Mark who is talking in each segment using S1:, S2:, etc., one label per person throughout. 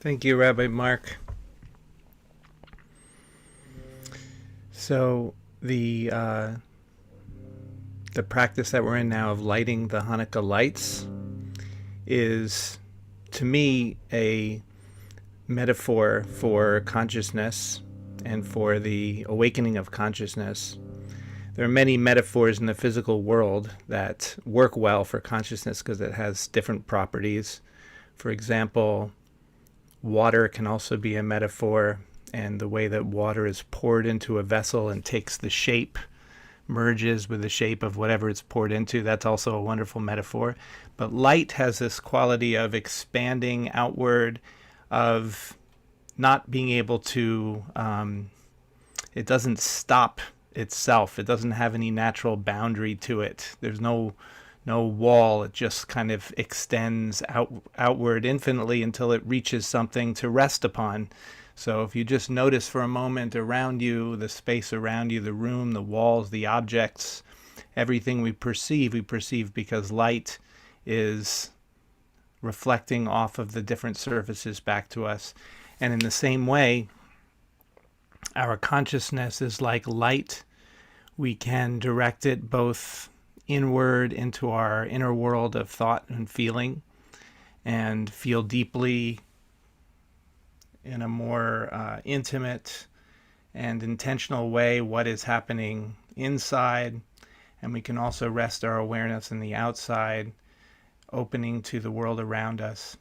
S1: Thank you, Rabbi Mark. So the practice that we're in now of lighting the Hanukkah lights is, to me, a metaphor for consciousness and for the awakening of consciousness. There are many metaphors in the physical world that work well for consciousness because it has different properties. For example, water can also be a metaphor, and the way that water is poured into a vessel and takes the shape, merges with the shape of whatever it's poured into, that's also a wonderful metaphor. But light has this quality of expanding outward, of not being able to, it doesn't stop itself. It doesn't have any natural boundary to it. There's no wall. It just kind of extends outward infinitely until it reaches something to rest upon. So if you just notice for a moment around you, the space around you, the room, the walls, the objects, everything we perceive because light is reflecting off of the different surfaces back to us. And in the same way, our consciousness is like light. We can direct it both inward into our inner world of thought and feeling, and feel deeply in a more intimate and intentional way what is happening inside. And we can also rest our awareness in the outside, opening to the world around us.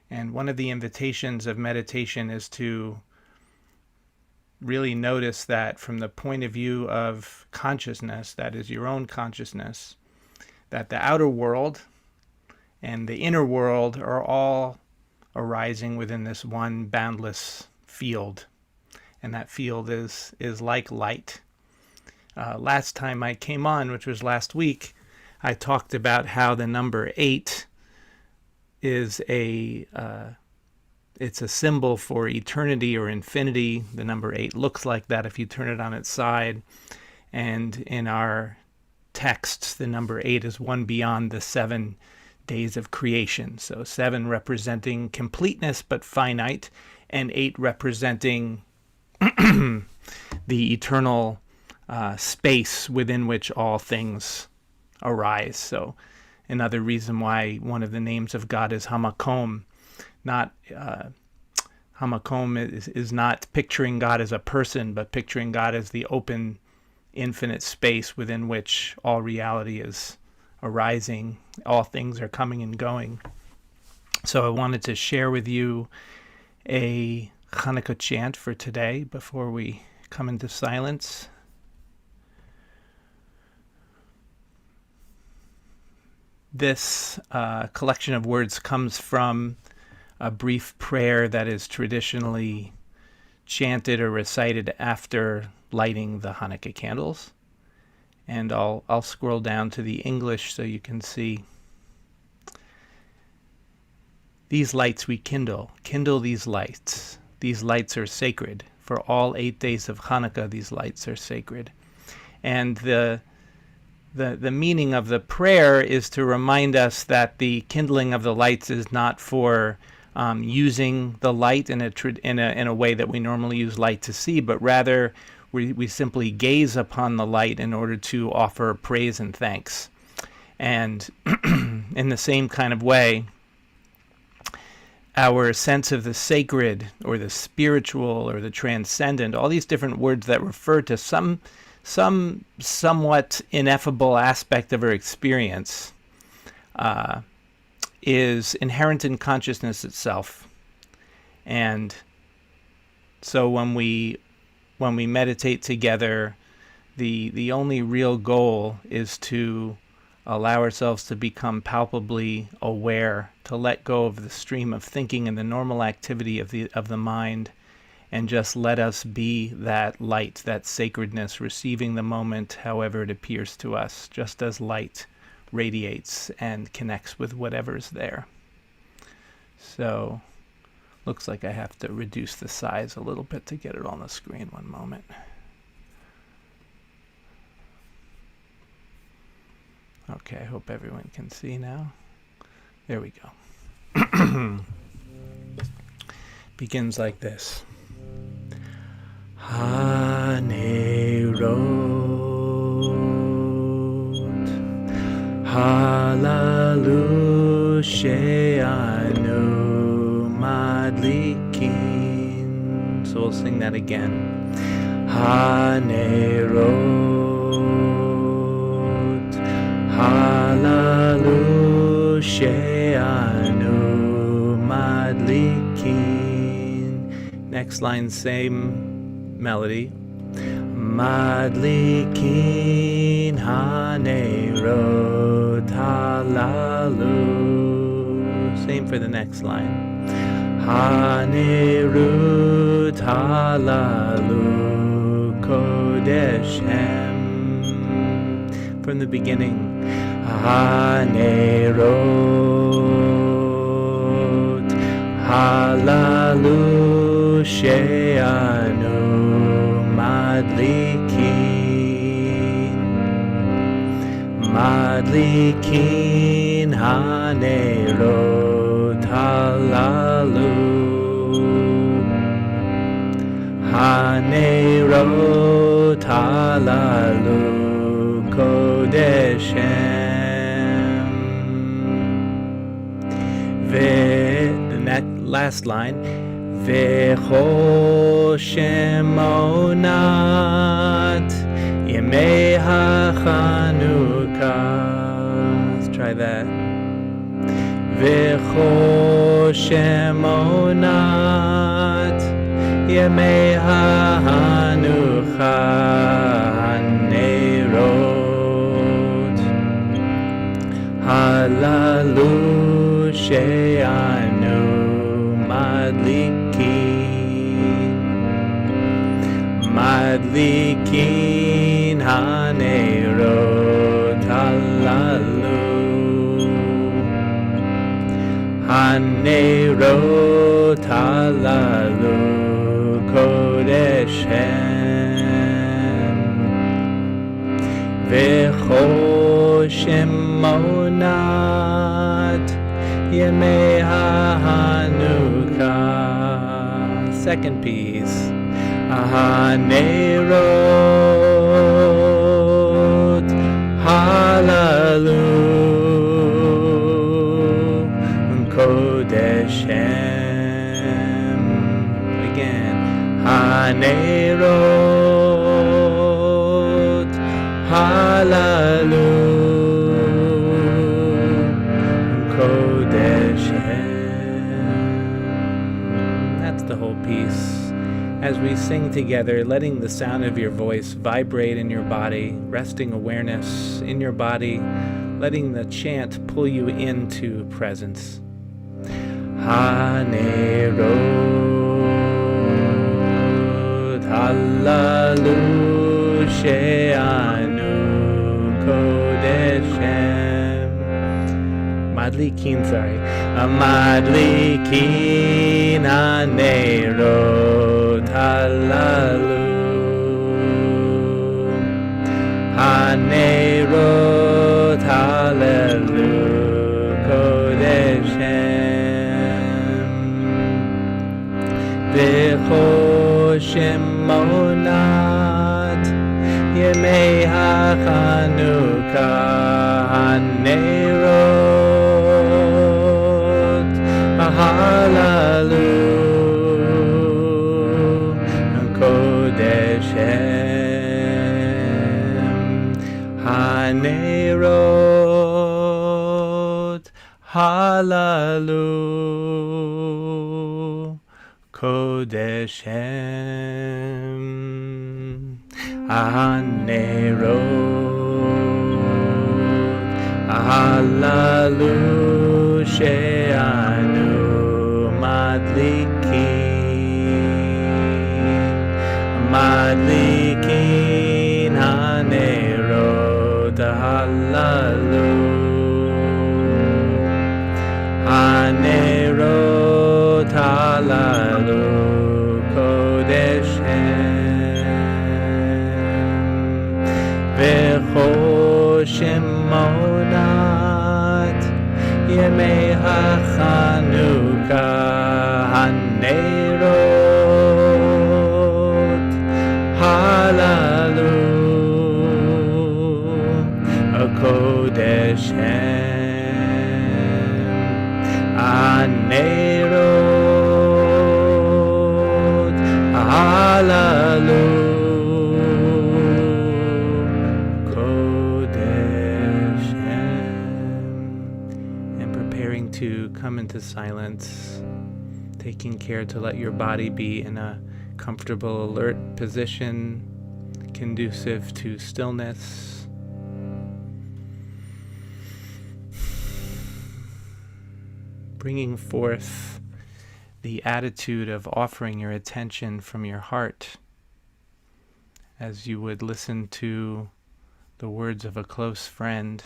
S1: And one of the invitations of meditation is to really notice that from the point of view of consciousness, that is your own consciousness, that the outer world and the inner world are all arising within this one boundless field. And that field is like light. Last time I came on, which was last week, I talked about how the number 8 is it's a symbol for eternity or infinity. The number 8 looks like that if you turn it on its side. And in our texts, the number 8 is one beyond the 7 days of creation. So 7 representing completeness but finite, and 8 representing the eternal space within which all things arise. So another reason why one of the names of God is Hamakom. Not Hamakom is not picturing God as a person, but picturing God as the open, infinite space within which all reality is arising. All things are coming and going. So I wanted to share with you a Hanukkah chant for today before we come into silence. This collection of words comes from a brief prayer that is traditionally chanted or recited after lighting the Hanukkah candles. And I'll scroll down to the English so you can see. These lights we kindle these lights. These lights are sacred. For all 8 days of Hanukkah, these lights are sacred. And the meaning of the prayer is to remind us that the kindling of the lights is not for using the light in a way that we normally use light to see, but rather we simply gaze upon the light in order to offer praise and thanks. And in the same kind of way, our sense of the sacred or the spiritual or the transcendent, all these different words that refer to some somewhat ineffable aspect of our experience, is inherent in consciousness itself. And so when we meditate together, the only real goal is to allow ourselves to become palpably aware, to let go of the stream of thinking and the normal activity of the mind, and just let us be that light, that sacredness, receiving the moment however it appears to us, just as light radiates and connects with whatever's there. So, looks like I have to reduce the size a little bit to get it on the screen. One moment. Okay, I hope everyone can see now. There we go. begins like this. Hanerot halalu she'anu madlikin. So we'll sing that again. Hanerot halalu she'anu madlikin. Next line, same melody. Madlikin hanerot halalu. Same for the next line. Hanerot halalu kodeshem. From the beginning. Hanerot halalu she'anu madlikin hanerot halalu hanerot halalu kodeshem. The last line. V'choshem onat yemei haChanukkah. Let's try that. V'choshem onat yemei haChanukkah hanerot halalu she'anu madlikin hanerot halalu hanerot halalu kodeshem v'choshem onat yemei haNukkah. Second piece. Hanerot halalu kodeshem. Again. Hanerot halalu kodeshem. That's the whole piece. As we sing together, letting the sound of your voice vibrate in your body, resting awareness in your body, letting the chant pull you into presence. Hanerot halalu she'anu kodeshem. Madlikin, sorry. Madlikin hanerot halalu hanerot halalu kodeshem v'choshem onat yemei haChanukkah hanerot halalu hanerot halalu kodeshem hanerot halalu she'anu madlikin hanerot halalu hanerot halalu kodeshem v'choshem onat yemei haChanukkah hanerot silence, taking care to let your body be in a comfortable, alert position, conducive to stillness. Bringing forth the attitude of offering your attention from your heart as you would listen to the words of a close friend,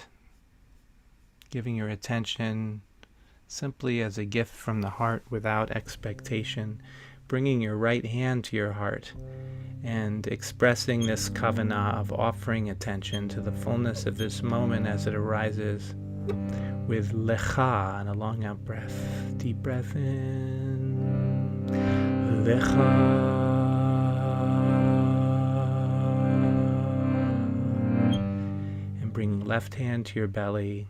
S1: giving your attention simply as a gift from the heart without expectation, bringing your right hand to your heart and expressing this kavanah of offering attention to the fullness of this moment as it arises with lecha and a long out breath. Deep breath in, lecha. And bringing left hand to your belly,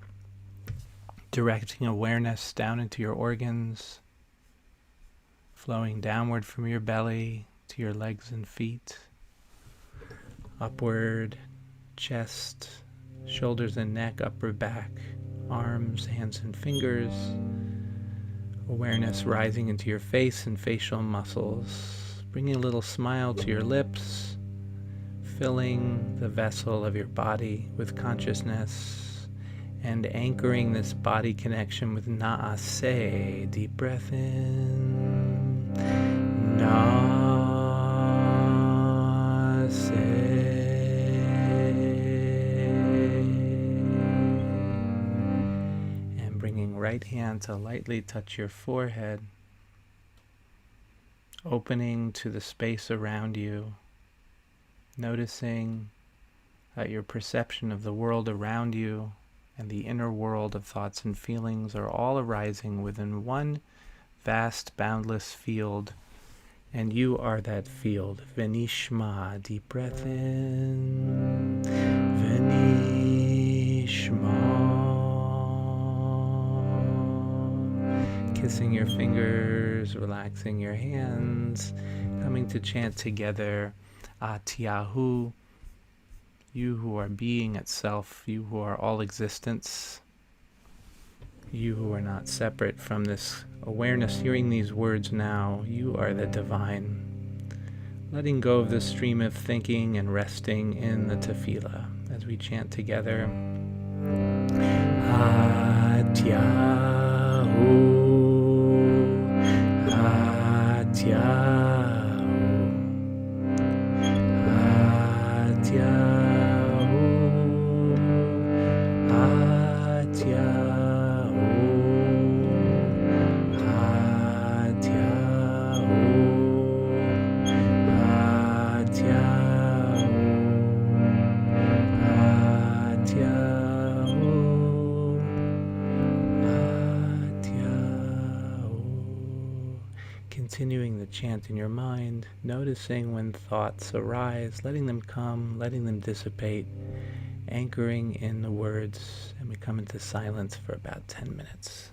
S1: directing awareness down into your organs, flowing downward from your belly to your legs and feet, upward, chest, shoulders and neck, upper back, arms, hands and fingers, awareness rising into your face and facial muscles, bringing a little smile to your lips, filling the vessel of your body with consciousness and anchoring this body connection with na'aseh. Deep breath in, na'aseh. Bringing right hand to lightly touch your forehead, opening to the space around you, noticing that your perception of the world around you and the inner world of thoughts and feelings are all arising within one vast, boundless field, and you are that field. Venishma, deep breath in, Venishma. Kissing your fingers, relaxing your hands, coming to chant together, Atiyahu, you who are being itself, you who are all existence, you who are not separate from this awareness, hearing these words now, you are the divine. Letting go of the stream of thinking and resting in the tefillah as we chant together, Atiyahu. Continuing the chant in your mind, noticing when thoughts arise, letting them come, letting them dissipate, anchoring in the words, and we come into silence for about 10 minutes.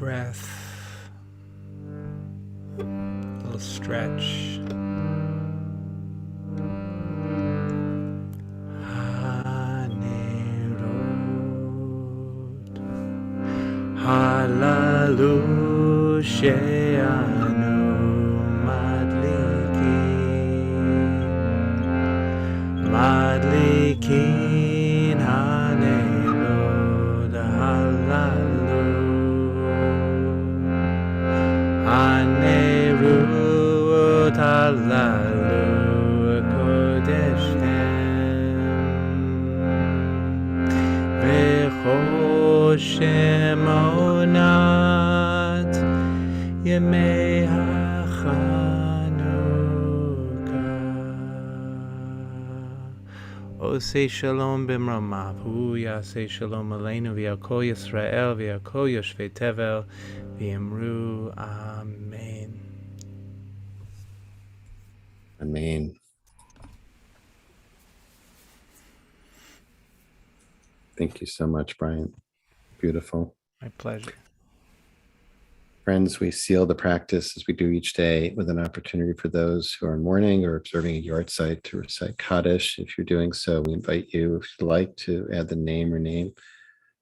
S1: breath. A little stretch. Halalu she'anu madlikin hanerot halalu hanerut halalu kodesh v'choshem onat yemei haChanukkah. Osei shalom b'mramav, hu yasei shalom aleinu v'al kol Yisrael v'al kol yoshvei tevel v'yimru amen.
S2: Amen. Thank you so much, Brian. Beautiful.
S1: My pleasure.
S2: Friends, we seal the practice as we do each day with an opportunity for those who are mourning or observing a yard site to recite Kaddish. If you're doing so, we invite you, if you'd like, to add the name or name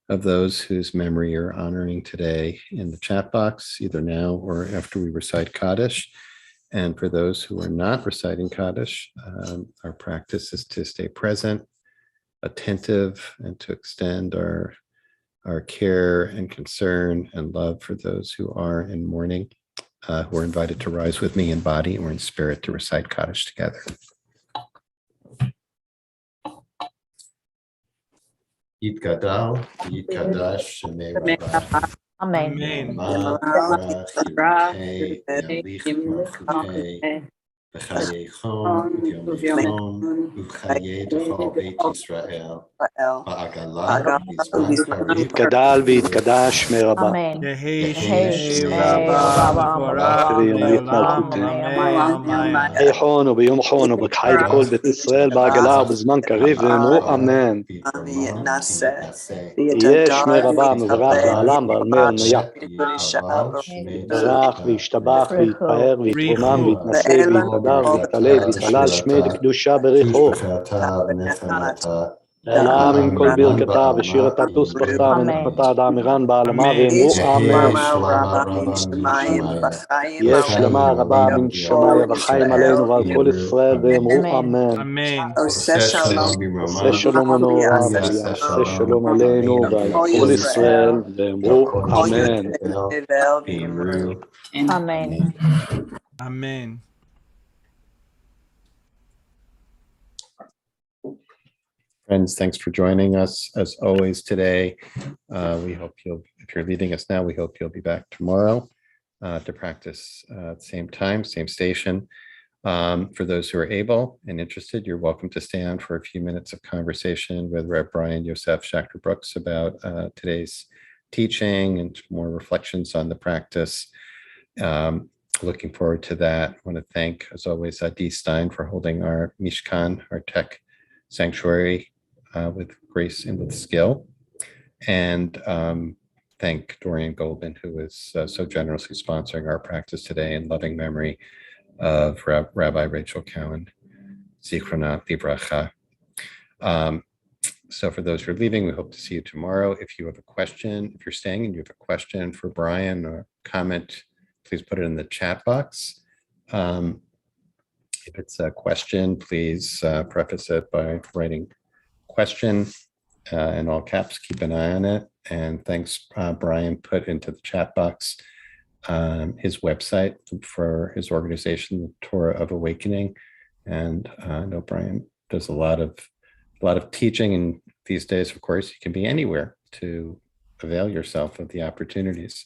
S2: of those whose memory you're honoring today in the chat box, either now or after we recite Kaddish. And for those who are not reciting Kaddish, our practice is to stay present, attentive, and to extend our care and concern and love for those who are in mourning, who are invited to rise with me in body or in spirit to recite Kaddish together. Yitgadal, Yitkadash, Shemei Rabbah.
S3: Amen.
S2: Yamlich Malchutei, V'chayei Chon, U'chayei T'chol Beit Yisrael, Ba'agala, Yizman Karev,
S4: יתגדל ויתקדש שמי רבה.
S3: Amen.
S1: Yehi
S2: Shmei
S1: Shmei
S3: Rabba,
S1: Rabba Mevorach
S4: ויוליד
S1: Le'olam
S4: מלכותנו.
S1: Amen.
S4: חייכון וביומכון ובחי לכל בית ישראל בעגלה ובזמן קריב ואמרו אמן. יהיה שמי רבה מברך לעולם בעל מי עניה. יתברך וישתבח ויתפאר ויתרומם ויתנשא ויתהדר ויתעלה ויתהלל שמי לקדושה בריחו. העלם עם כל ברכתה ושירתה תוספחתה ונחמתה עד האמירן בעלמה ואמרו אמן. יש שלמה רבה מן שמיה וחיים עלינו ועל כל ישראל ואמרו אמן.
S1: Amen.
S2: עושה שלום
S4: עושה שלום ונורא ויעשה שלום עלינו ועל כל ישראל ואמרו אמן.
S3: Amen.
S1: Amen.
S2: Friends, thanks for joining us as always today. We hope if you're leaving us now, we hope you'll be back tomorrow to practice at the same time, same station. For those who are able and interested, you're welcome to stay on for a few minutes of conversation with Rev. Brian Yosef Schachter-Brooks about today's teaching and more reflections on the practice. Looking forward to that. I want to thank, as always, Adi Stein for holding our Mishkan, our tech sanctuary, with grace and with skill. And thank Dorian Goldman, who is so generously sponsoring our practice today in loving memory of Rabbi Rachel Cowan, Zichrona Livracha. So for those who are leaving, we hope to see you tomorrow. If you have a question, if you're staying and you have a question for Brian or comment, please put it in the chat box. If it's a question, please preface it by writing question in all caps. Keep an eye on it. And thanks, Brian put into the chat box his website for his organization, Torah of Awakening. And I know Brian does a lot of teaching, and these days, of course, you can be anywhere to avail yourself of the opportunities.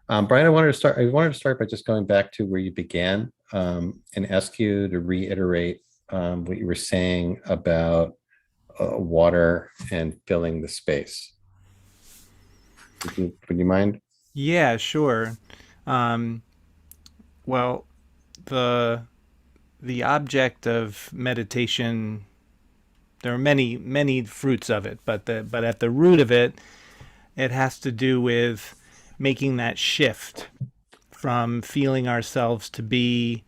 S2: Brian, I wanted to start by just going back to where you began and ask you to reiterate what you were saying about water and filling the space. Would you mind?
S1: Yeah, sure. Well, the object of meditation, there are many fruits of it, but at the root of it, it has to do with making that shift from feeling ourselves to be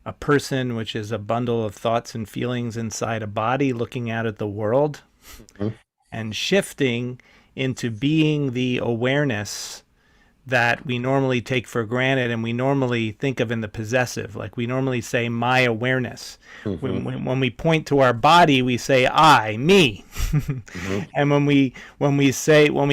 S1: a person, which is a bundle of thoughts and feelings inside a body looking out at the world, and shifting into being the awareness that we normally take for granted and we normally think of in the possessive. Like we normally say, my awareness. When we point to our body, we say, I, me. And when we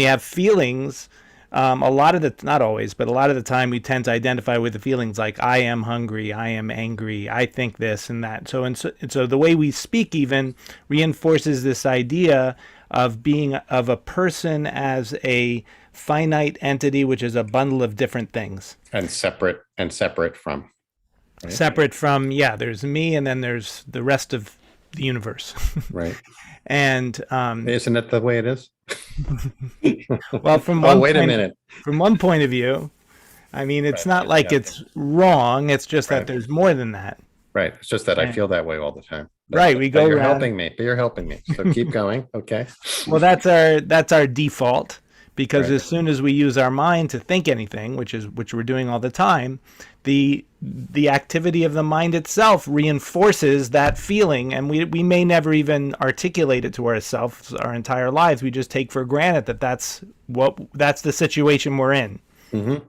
S1: have feelings, a lot of the, not always, but a lot of the time we tend to identify with the feelings like I am hungry, I am angry, I think this and that. So the way we speak even reinforces this idea of being of a person as a finite entity, which is a bundle of different things.
S2: And separate from. Right?
S1: Separate from, there's me and then there's the rest of the universe.
S2: Right.
S1: And
S2: isn't it the way it is?
S1: Well, from one point of view, I mean, it's not like it's wrong. It's just that there's more than that.
S2: Right. It's just that I feel that way all the time.
S1: Right. We go
S2: you're
S1: around.
S2: You're helping me. So keep going. Okay.
S1: Well, that's our default, because as soon as we use our mind to think anything, which we're doing all the time, the activity of the mind itself reinforces that feeling, and we may never even articulate it to ourselves our entire lives. We just take for granted that that's the situation we're in. Mm-hmm.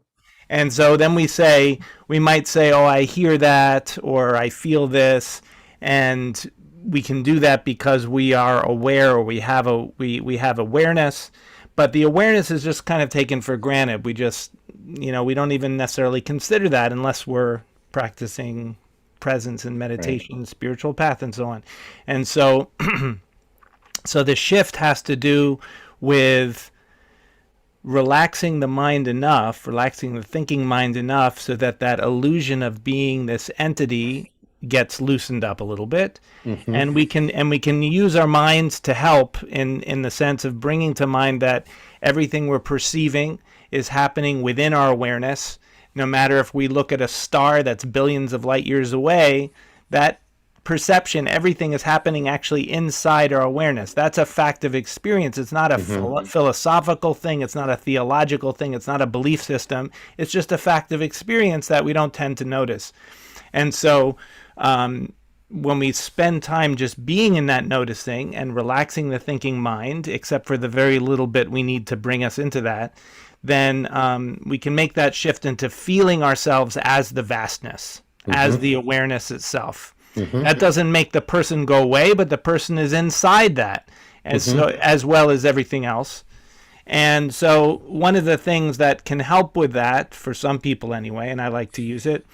S1: And so then we might say, oh, I hear that, or I feel this, and we can do that because we are aware, or we have awareness. But the awareness is just kind of taken for granted. We just, we don't even necessarily consider that unless we're practicing presence and meditation, spiritual path, and so on. And so, so the shift has to do with relaxing the mind enough, relaxing the thinking mind enough so that illusion of being this entity gets loosened up a little bit. Mm-hmm. And we can use our minds to help in the sense of bringing to mind that everything we're perceiving is happening within our awareness. No matter if we look at a star that's billions of light years away, that perception, everything is happening actually inside our awareness. That's a fact of experience. It's not a philosophical thing. It's not a theological thing. It's not a belief system. It's just a fact of experience that we don't tend to notice. And so when we spend time just being in that noticing and relaxing the thinking mind, except for the very little bit we need to bring us into that, then we can make that shift into feeling ourselves as the vastness, as the awareness itself. That doesn't make the person go away, but the person is inside that, as well as everything else. And so one of the things that can help with that, for some people anyway, and I like to use it,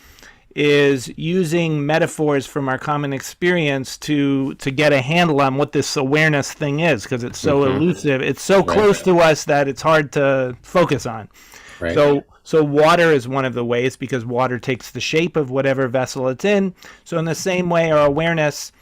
S1: is using metaphors from our common experience to get a handle on what this awareness thing is, because it's so elusive. It's so close to us that it's hard to focus on. Right. So water is one of the ways, because water takes the shape of whatever vessel it's in. So in the same way, our awareness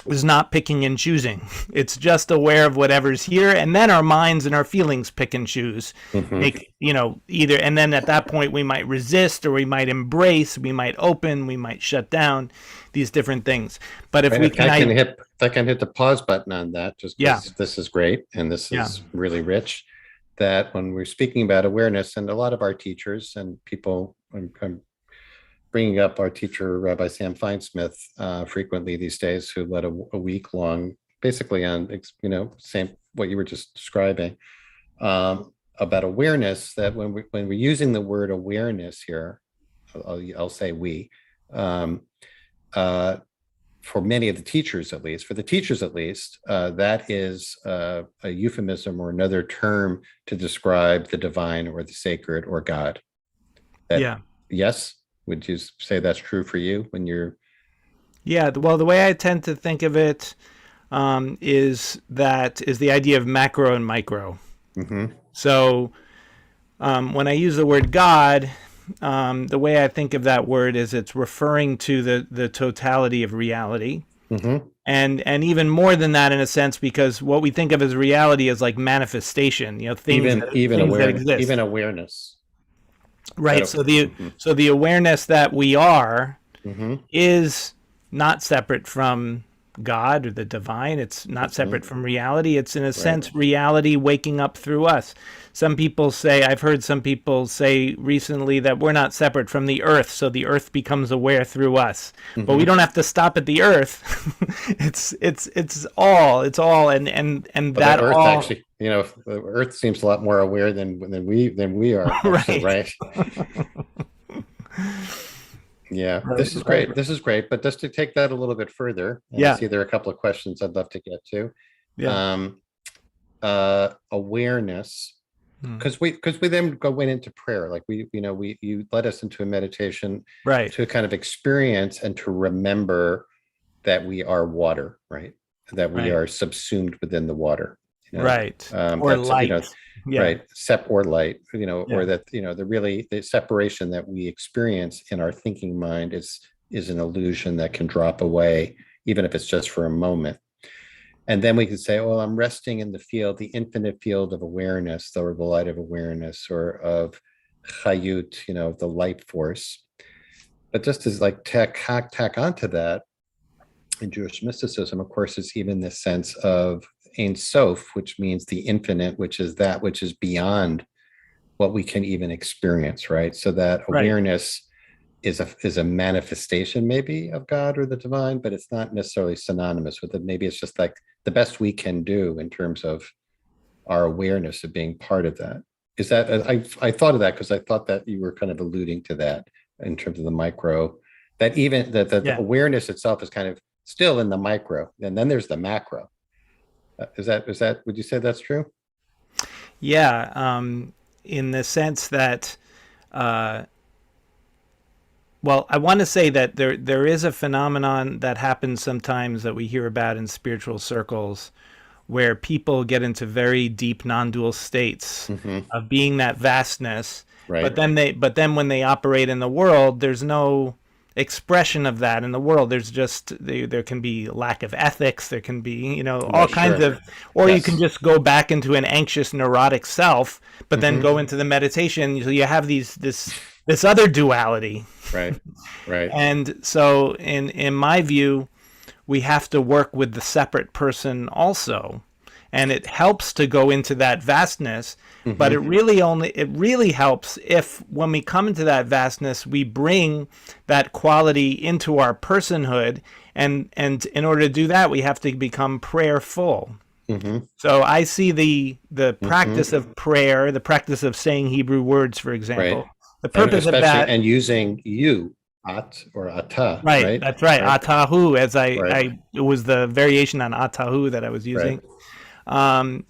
S1: is not picking and choosing. It's just aware of whatever's here, and then our minds and our feelings pick and choose. Either, and then at that point we might resist, or we might embrace, we might open, we might shut down, these different things. But if I
S2: can hit the pause button on that, just because this is great and this is really rich, that when we're speaking about awareness, and a lot of our teachers and people, I'm bringing up our teacher, Rabbi Sam Feinsmith, frequently these days, who led a week long, basically on, same what you were just describing, about awareness, that when we're using the word awareness here, I'll say we, for many of the teachers, at least, that is a euphemism or another term to describe the divine or the sacred or God. Yes? Would you say that's true for you when you're?
S1: Yeah, well, the way I tend to think of it is the idea of macro and micro. So when I use the word God, the way I think of that word is it's referring to the totality of reality. And even more than that, in a sense, because what we think of as reality is like manifestation, things that exist.
S2: Even awareness.
S1: Right. So the awareness that we are is not separate from God or the divine. It's not separate from reality. It's, in a
S2: Right.
S1: sense, reality waking up through us. Some people say, I've heard some people say recently that we're not separate from the earth, so the earth becomes aware through us. But we don't have to stop at the earth. it's all, and
S2: But
S1: that
S2: the Earth
S1: all.
S2: actually, the Earth seems a lot more aware than we are. Actually,
S1: Right.
S2: Yeah,
S1: Right,
S2: this is
S1: right.
S2: great. This is great. But just to take that a little bit further, and I
S1: Yeah.
S2: see there are a couple of questions I'd love to get to.
S1: Yeah.
S2: Awareness, because we then went into prayer. Like you led us into a meditation
S1: Right.
S2: to kind of experience and to remember that we are water, right? That we
S1: Right.
S2: are subsumed within the water.
S1: Right. Or
S2: That's
S1: light. Yeah.
S2: right, or light,
S1: Yeah.
S2: or that the separation that we experience in our thinking mind is an illusion that can drop away, even if it's just for a moment. And then we can say, well, I'm resting in the infinite field of awareness, or the light of awareness, or of chayut, the light force. But just as like tack onto that, in Jewish mysticism, of course, is even this sense of Ein Sof, which means the infinite, which is that which is beyond what we can even experience, right? So that
S1: Right.
S2: awareness is a manifestation maybe of God or the divine, but it's not necessarily synonymous with it. Maybe it's just like the best we can do in terms of our awareness of being part of that. Is that, I thought of that because I thought that you were kind of alluding to that in terms of the micro, that even that the
S1: Yeah.
S2: awareness itself is kind of still in the micro, and then there's the macro. Is that, would you say that's true?
S1: Yeah. In the sense that, well, I want to say that there is a phenomenon that happens sometimes that we hear about in spiritual circles, where people get into very deep non-dual states of being that vastness.
S2: Right.
S1: But then when they operate in the world, there's no expression of that in the world. There's just there can be lack of ethics. There can be all kinds
S2: sure.
S1: of, or you
S2: Yes.
S1: can just go back into an anxious, neurotic self, but then go into the meditation. So you have this other duality.
S2: Right. Right.
S1: And so in my view, we have to work with the separate person also. And it helps to go into that vastness, but it really helps if when we come into that vastness, we bring that quality into our personhood. And in order to do that, we have to become prayerful. So I see the practice of prayer, the practice of saying Hebrew words, for example.
S2: Right.
S1: The purpose of that,
S2: and using you, at or ata,
S1: right?
S2: right?
S1: That's right. Atahu, as
S2: Right.
S1: it was the variation on atahu that I was using.
S2: Right.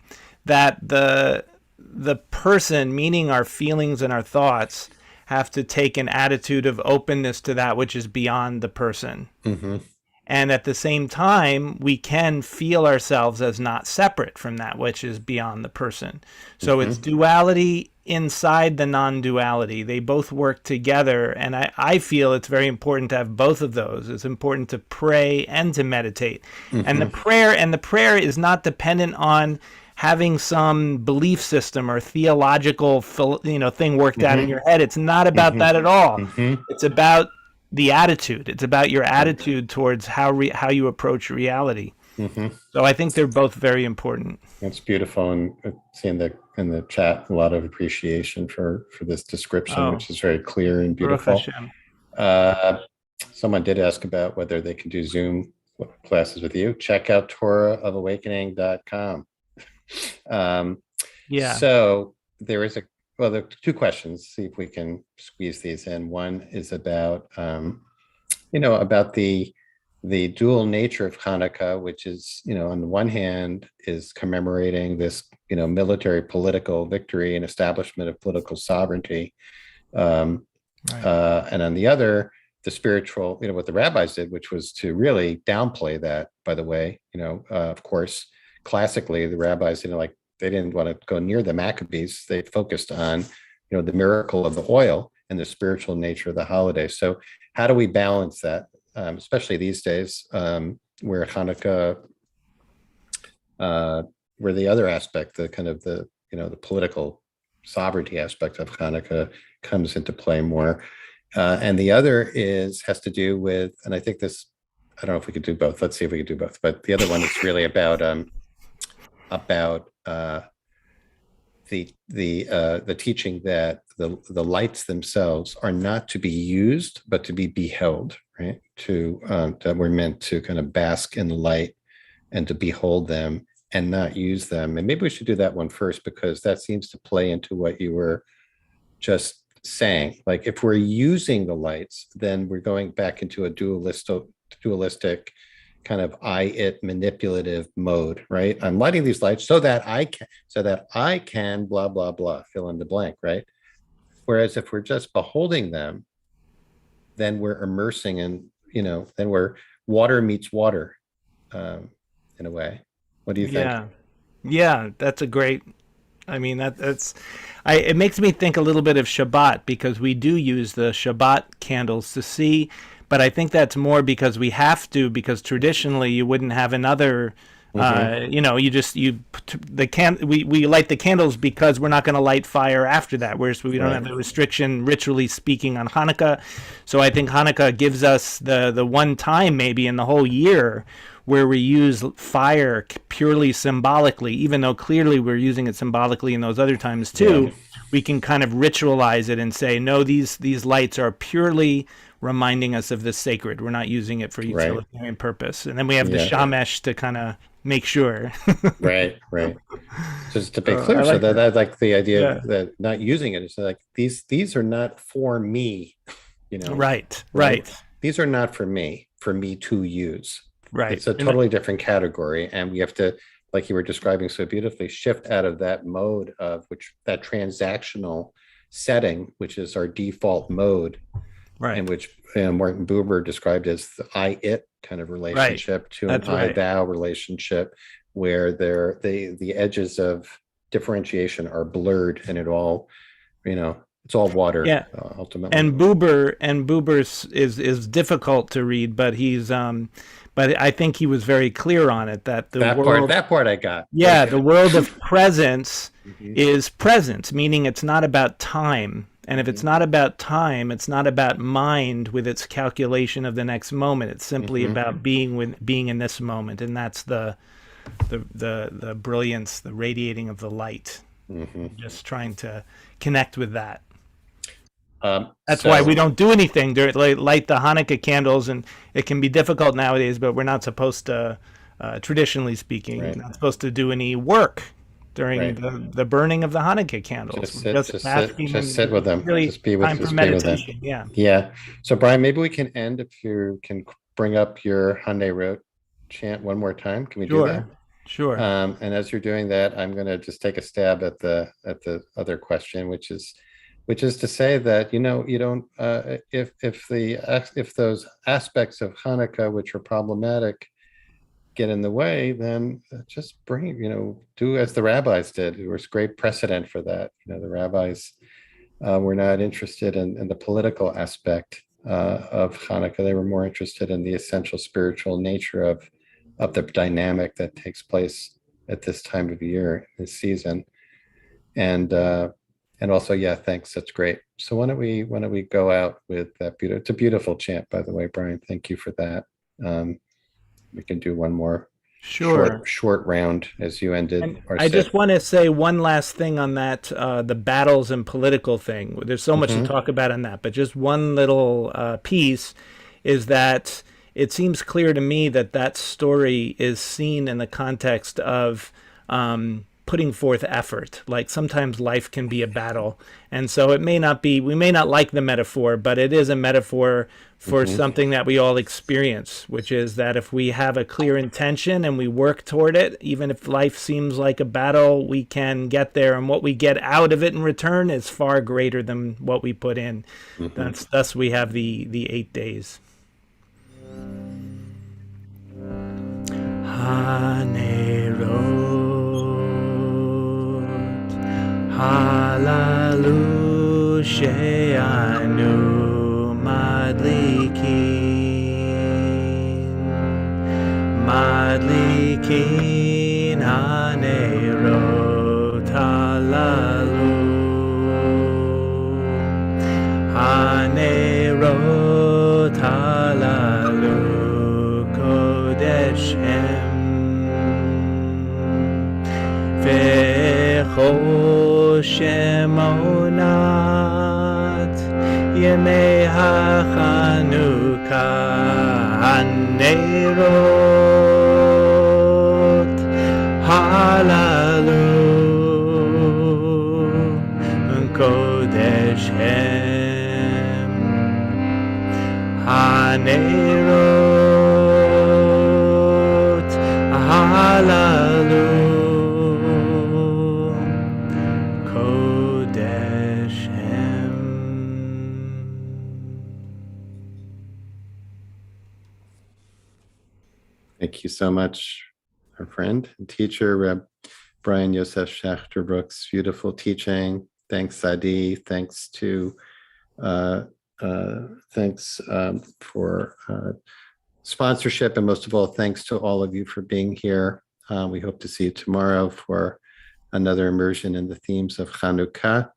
S1: That the person, meaning our feelings and our thoughts, have to take an attitude of openness to that which is beyond the person. And at the same time, we can feel ourselves as not separate from that which is beyond the person. So it's duality inside the non-duality. They both work together. And I feel it's very important to have both of those. It's important to pray and to meditate. And the prayer is not dependent on having some belief system or theological thing worked out in your head. It's not about that at all. It's about the attitude. It's about your attitude towards how you approach reality. So I think they're both very important.
S2: That's beautiful, and seeing in the chat a lot of appreciation for this description, which is very clear and beautiful. Someone did ask about whether they can do Zoom classes with you. Check out TorahOfAwakening.com. So there is there are two questions. See if we can squeeze these in. One is about, about the dual nature of Hanukkah, which is, on the one hand, is commemorating this, military political victory and establishment of political sovereignty, and on the other, the spiritual, what the rabbis did, which was to really downplay that. By the way, of course, classically, the rabbis, they didn't want to go near the Maccabees. They focused on, the miracle of the oil and the spiritual nature of the holiday. So how do we balance that, especially these days, where Hanukkah, where the other aspect, the kind of the political sovereignty aspect of Hanukkah comes into play more. And the other has to do with, and I think this I don't know if we could do both. Let's see if we could do both. But the other one is really about the teaching that the lights themselves are not to be used, but to be beheld, right? That we're meant to kind of bask in the light and to behold them and not use them. And maybe we should do that one first, because that seems to play into what you were just saying. Like, if we're using the lights, then we're going back into a dualistic kind of it manipulative mode, right? I'm lighting these lights so that I can blah blah blah, fill in the blank, right? Whereas if we're just beholding them, then we're immersing in, then we're water meets water, in a way. What do you think?
S1: Yeah, that's a great. I mean, it makes me think a little bit of Shabbat, because we do use the Shabbat candles to see, but I think that's more because we have to, because traditionally you wouldn't have another. We light the candles because we're not going to light fire after that, whereas we don't have a restriction, ritually speaking, on Hanukkah. So I think Hanukkah gives us the one time maybe in the whole year where we use fire purely symbolically, even though clearly we're using it symbolically in those other times too. Yeah. We can kind of ritualize it and say, no, these lights are purely reminding us of the sacred. We're not using it for utilitarian purpose. And then we have the shamesh to kind of make sure. Right.
S2: Just to be clear, so that's like the idea that not using it is like these are not for me,
S1: Right.
S2: These are not for me to use.
S1: Right.
S2: It's a totally different category, and we have to, like you were describing so beautifully, shift out of that mode of that transactional setting, which is our default mode, right? In which Martin Buber described as the I-it kind of relationship, to an I-thou relationship, where the edges of differentiation are blurred, and it all, it's all water, ultimately.
S1: And Buber is difficult to read, but he's but I think he was very clear on it, that
S2: that part I got.
S1: Yeah, the world of presence is presence, meaning it's not about time. And if it's not about time, it's not about mind with its calculation of the next moment. It's simply about being in this moment, and that's the brilliance, the radiating of the light. Just trying to connect with that. That's why we don't do anything to light the Hanukkah candles, and it can be difficult nowadays, but we're not supposed to, traditionally speaking, not supposed to do any work during the burning of the Hanukkah candles.
S2: Just sit with them.
S1: Really
S2: just be with them. Yeah. So Brian, maybe we can end, if you can bring up your Hanukkah chant one more time. Can we do that?
S1: Sure.
S2: And as you're doing that, I'm going to just take a stab at the other question, which is to say that, you don't, if those aspects of Hanukkah which are problematic get in the way, then just do as the rabbis did. There was great precedent for that. The rabbis were not interested in the political aspect of Hanukkah. They were more interested in the essential spiritual nature of the dynamic that takes place at this time of year, this season. And also, thanks. That's great. So why don't we go out with that it's a beautiful chant, by the way, Brian. Thank you for that. We can do one more short round as you ended.
S1: I just want to say one last thing on that, the battles and political thing. There's so much to talk about on that, but just one little piece is that it seems clear to me that story is seen in the context of putting forth effort. Like, sometimes life can be a battle, and so we may not like the metaphor, but it is a metaphor for something that we all experience, which is that if we have a clear intention and we work toward it, even if life seems like a battle, we can get there, and what we get out of it in return is far greater than what we put in. Thus we have the 8 days. Halalu she'anu madlikin hanerot halalu hanerot halalu Shemonat Yemei HaChanukah Hanerot Halalu Kodesh Hem Hanerot Halalu Kodesh Hem.
S2: Thank you so much, our friend and teacher, Reb Brian Yosef Schachter-Brooks. Beautiful teaching. Thanks, Sadi. Thanks to for sponsorship, and most of all, thanks to all of you for being here. We hope to see you tomorrow for another immersion in the themes of Hanukkah.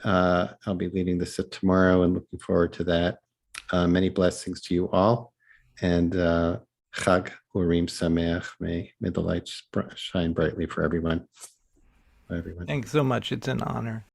S2: I'll be leading this tomorrow and looking forward to that. Many blessings to you all, and Chag Urim Sameach. May the lights shine brightly for everyone. Bye, everyone.
S1: Thanks so much. It's an honor.